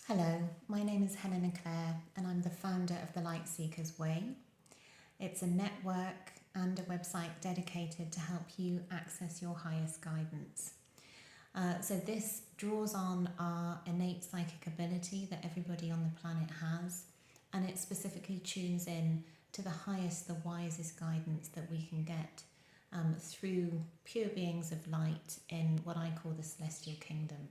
Hello, my name is Helena Clare and I'm the founder of the Light Seekers Way. It's a network and a website dedicated to help you access your highest guidance. So this draws on our innate psychic ability that everybody on the planet has, and it specifically tunes in to the highest, the wisest guidance that we can get through pure beings of light in what I call the celestial kingdom.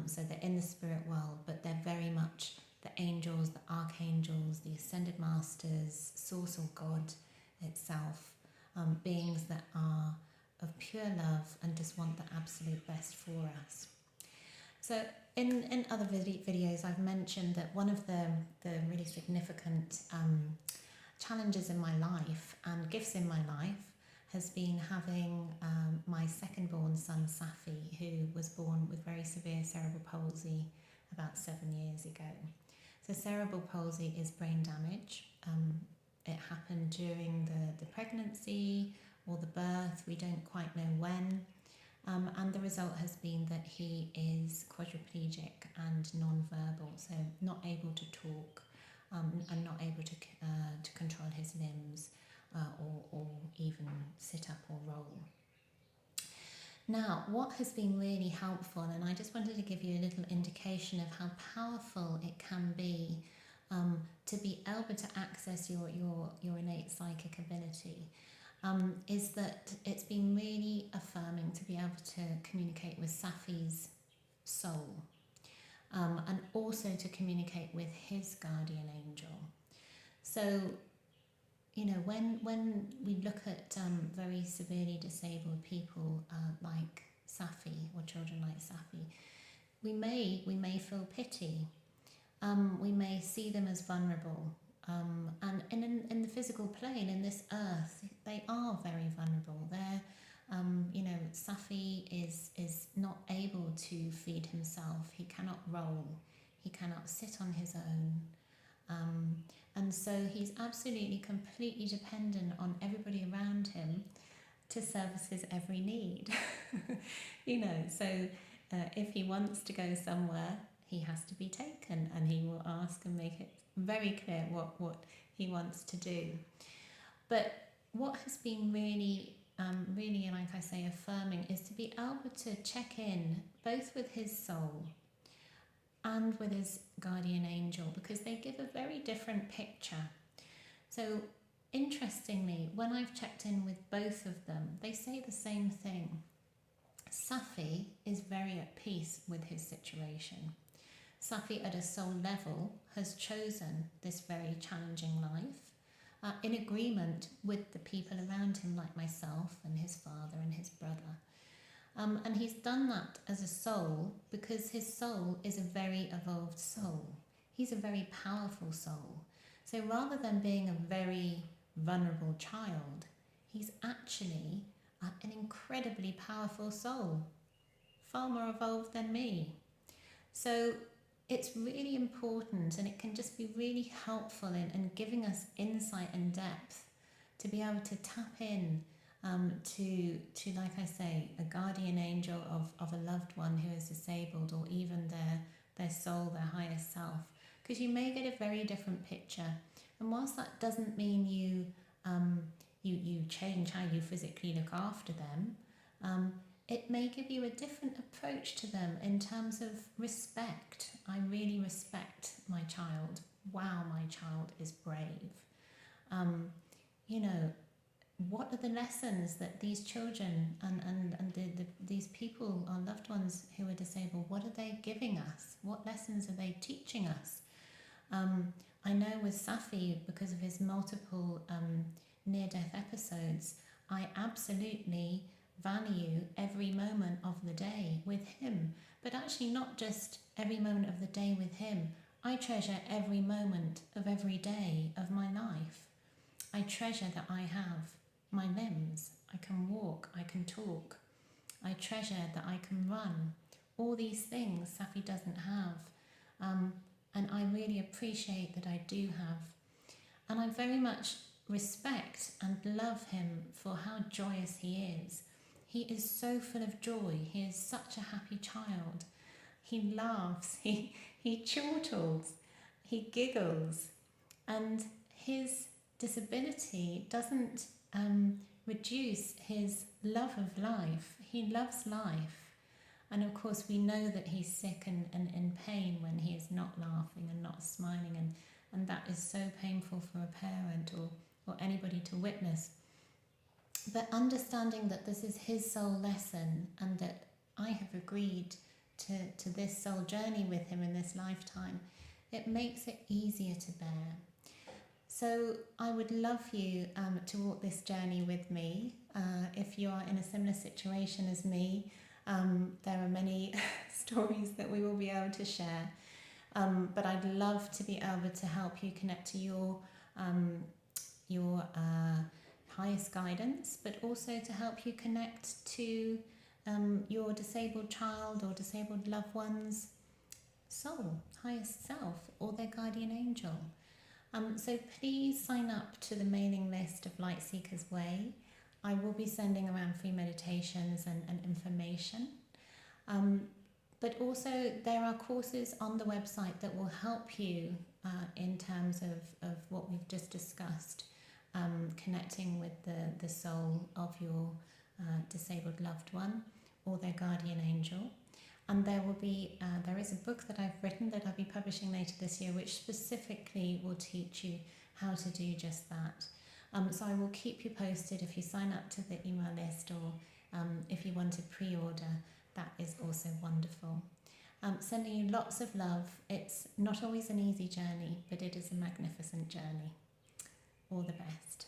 So they're in the spirit world, but they're very much the angels, the archangels, the ascended masters, source or God itself, beings that are of pure love and just want the absolute best for us. So in other videos I've mentioned that one of the really significant challenges in my life and gifts in my life has been having my second born son Safi, who was born with very severe cerebral palsy about 7 years ago. So cerebral palsy is brain damage. It happened during the pregnancy or the birth, we don't quite know when, and the result has been that he is quadriplegic and non-verbal, so not able to talk and not able to control his limbs. Or even sit up or roll. Now, what has been really helpful, and I just wanted to give you a little indication of how powerful it can be to be able to access your innate psychic ability, is that it's been really affirming to be able to communicate with Safi's soul, and also to communicate with his guardian angel. So, you know, when we look at very severely disabled people like Safi, or children like Safi, we may feel pity. We may see them as vulnerable, and in the physical plane, in this earth, they are very vulnerable. They're, Safi is not able to feed himself. He cannot roll. He cannot sit on his own. And so he's absolutely, completely dependent on everybody around him to service his every need. So if he wants to go somewhere, he has to be taken, and he will ask and make it very clear what he wants to do. But what has been really, like I say, affirming is to be able to check in both with his soul and with his guardian angel, because they give a very different picture. So interestingly, when I've checked in with both of them, they say the same thing. Safi is very at peace with his situation. Safi at a soul level has chosen this very challenging life in agreement with the people around him, like myself and his father and his brother. And he's done that as a soul because his soul is a very evolved soul. He's a very powerful soul. So rather than being a very vulnerable child, he's actually an incredibly powerful soul, far more evolved than me. So it's really important, and it can just be really helpful in giving us insight and depth to be able to tap in to, like I say, a guardian angel of a loved one who is disabled, or even their soul, their higher self, because you may get a very different picture. And whilst that doesn't mean you change how you physically look after them, it may give you a different approach to them in terms of respect. I really respect my child. Wow, my child is brave. What are the lessons that these children and these people, our loved ones who are disabled, what are they giving us? What lessons are they teaching us? I know with Safi, because of his multiple near-death episodes, I absolutely value every moment of the day with him. But actually not just every moment of the day with him. I treasure every moment of every day of my life. I treasure that I have my limbs, I can walk, I can talk. I treasure that I can run. All these things Safi doesn't have. And I really appreciate that I do have. And I very much respect and love him for how joyous he is. He is so full of joy. He is such a happy child. he laughs, he chortles, he giggles, and his disability doesn't reduce his love of life. He loves life. And of course, we know that he's sick and in pain when he is not laughing and not smiling, and that is so painful for a parent or anybody to witness. But understanding that this is his soul lesson and that I have agreed to this soul journey with him in this lifetime, it makes it easier to bear. So I would love you to walk this journey with me. If you are in a similar situation as me, there are many stories that we will be able to share. But I'd love to be able to help you connect to your highest guidance, but also to help you connect to your disabled child or disabled loved one's soul, highest self, or their guardian angel. So please sign up to the mailing list of Light Seekers Way. I will be sending around free meditations and information. But also there are courses on the website that will help you in terms of what we've just discussed, connecting with the soul of your disabled loved one or their guardian angel. And there is a book that I've written that I'll be publishing later this year, which specifically will teach you how to do just that. So I will keep you posted if you sign up to the email list, or if you want to pre-order, that is also wonderful. Sending you lots of love. It's not always an easy journey, but it is a magnificent journey. All the best.